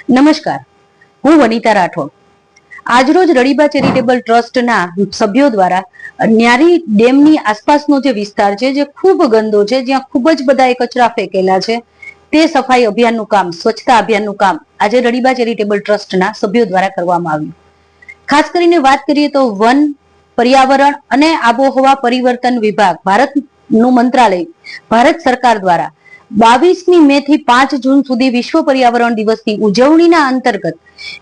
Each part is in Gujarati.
નમસ્કાર, હું વનિતા રાઠોડ. આજરોજ રડીબા ચેરિટેબલ ટ્રસ્ટના સભ્યો દ્વારા ન્યારી ડેમની આસપાસનો જે વિસ્તાર છે, જે ખૂબ ગંદો છે, જ્યાં ખૂબ જ બધા કચરા ફેંકેલા છે, તે સફાઈ અભિયાનનું કામ, સ્વચ્છતા અભિયાનનું કામ આજે રડીબા ચેરિટેબલ ટ્રસ્ટના સભ્યો દ્વારા કરવામાં આવ્યું. ખાસ કરીને વાત કરીએ તો વન, પર્યાવરણ અને આબોહવા પરિવર્તન વિભાગ, ભારતનું મંત્રાલય, ભારત સરકાર દ્વારા 22મી મે થી 5 જૂન સુધી વિશ્વ પર્યાવરણ દિવસની ઉજવણીના અંતર્ગત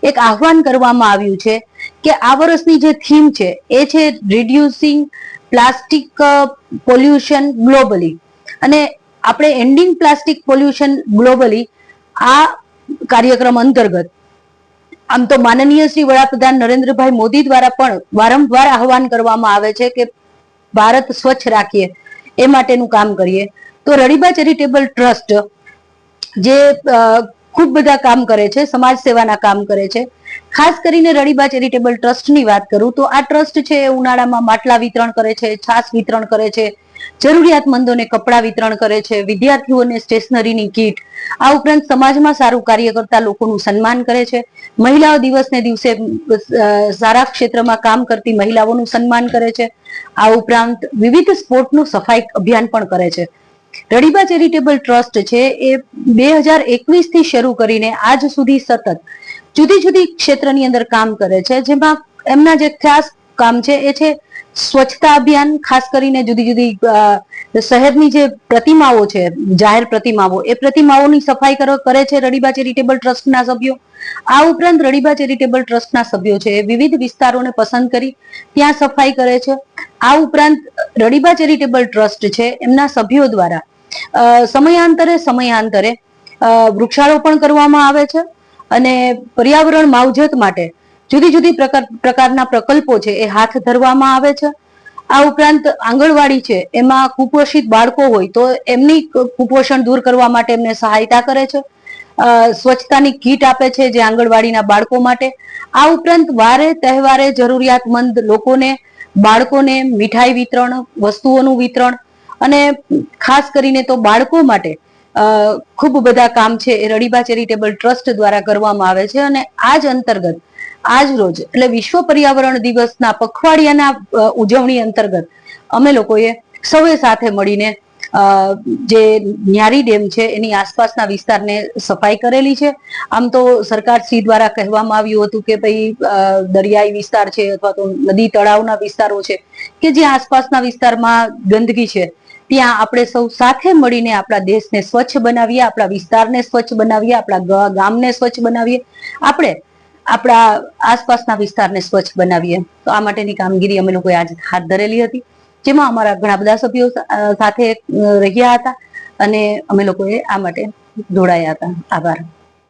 એક આહવાન કરવામાં આવ્યું છે કે આ વર્ષની જે થીમ છે એ છે રિડ્યુસિંગ પ્લાસ્ટિક પોલ્યુશન ગ્લોબલી, અને આપણે એન્ડિંગ પ્લાસ્ટિક પોલ્યુશન ગ્લોબલી આ કાર્યક્રમ અંતર્ગત આમ તો માનનીય શ્રી વડાપ્રધાન નરેન્દ્રભાઈ મોદી દ્વારા પણ વારંવાર આહવાન કરવામાં આવે છે કે ભારત સ્વચ્છ રાખીએ, એ માટેનું કામ કરીએ. તો રડીબા ચેરિટેબલ ટ્રસ્ટ જે ખૂબ બધા કામ કરે છે, સમાજ સેવાના કામ કરે છે. ખાસ કરીને રડીબા ચેરિટેબલ ટ્રસ્ટની વાત કરું તો આ ટ્રસ્ટ છે એ ઉનાળામાં માટલા વિતરણ કરે છે, છાશ વિતરણ કરે છે, જરૂરિયાતમંદોને કપડા વિતરણ કરે છે, વિદ્યાર્થીઓને સ્ટેશનરીની કીટ, આ ઉપરાંત સમાજમાં સારું કાર્ય કરતા લોકોનું સન્માન કરે છે, મહિલાઓ દિવસને દિવસે સારા ક્ષેત્રમાં કામ કરતી મહિલાઓનું સન્માન કરે છે. આ ઉપરાંત વિવિધ સ્પોર્ટનું સફાઈ અભિયાન પણ કરે છે. રડીબા ચેરિટેબલ ટ્રસ્ટ છે એ 2021 થી શરૂ કરીને આજ સુધી સતત જુદી જુદી ક્ષેત્રની અંદર કામ કરે છે, જેમાં એમના જે ખાસ કામ છે એ છે સ્વચ્છતા અભિયાન. ખાસ કરીને જુદી જુદી શહેરની જે પ્રતિમાઓ છે, જાહેર પ્રતિમાઓ, એ પ્રતિમાઓની સફાઈ કરે છે રડીબા ચેરિટેબલ ટ્રસ્ટના સભ્યો. આ ઉપરાંત રડીબા ચેરિટેબલ ટ્રસ્ટના સભ્યો છે વિવિધ વિસ્તારોને પસંદ કરી ત્યાં સફાઈ કરે છે. આ ઉપરાંત રડીબા ચેરિટેબલ ટ્રસ્ટ છે એમના સભ્યો દ્વારા સમયાંતરે વૃક્ષારોપણ કરવામાં આવે છે અને પર્યાવરણ માવજત માટે જુદી જુદી પ્રકારના પ્રકલ્પો છે એ હાથ ધરવામાં આવે છે. આ ઉપરાંત આંગણવાડી છે, એમાં કુપોષિત બાળકો હોય તો એમની કુપોષણ દૂર કરવા માટે એમને સહાયતા કરે છે. સ્વચ્છતાની કીટ આપે છે જે આંગણવાડીના બાળકો માટે. આ ઉપરાંત વારે તહેવારે જરૂરિયાતમંદ લોકોને, બાળકોને મીઠાઈ વિતરણ, વસ્તુઓનું વિતરણ, અને ખાસ કરીને તો બાળકો માટે ખૂબ બધા કામ છે એ રડીબા ચેરિટેબલ ટ્રસ્ટ દ્વારા કરવામાં આવે છે. અને આ જ અંતર્ગત આજ રોજ એટલે વિશ્વ પર્યાવરણ દિવસના પખવાડિયાના ઉજવણી અંતર્ગત અમે લોકોએ સૌએ સાથે મળીને જે ન્યારી ડેમ છે એની આસપાસના વિસ્તારને સફાઈ કરેલી છે. આમ તો સરકાર શ્રી દ્વારા કહેવામાં આવ્યું હતું કે ભાઈ દરિયાઈ વિસ્તાર છે અથવા તો નદી તળાવના વિસ્તારો છે કે જે આસપાસના વિસ્તારમાં ગંદકી છે, ત્યાં આપણે સૌ સાથે મળીને આપણા દેશને સ્વચ્છ બનાવીએ, આપણા વિસ્તારને સ્વચ્છ બનાવીએ, આપણા ગામને સ્વચ્છ બનાવીએ, આપણે આપણા આસપાસના વિસ્તારને સ્વચ્છ બનાવીએ. તો આ માટેની કામગીરી અમે લોકોએ આજ હાથ ધરેલી હતી, જેમાં અમારા ઘણા બધા સભ્યો સાથે રહ્યા હતા અને અમે લોકોએ આ માટે જોડાયા હતા. આભાર.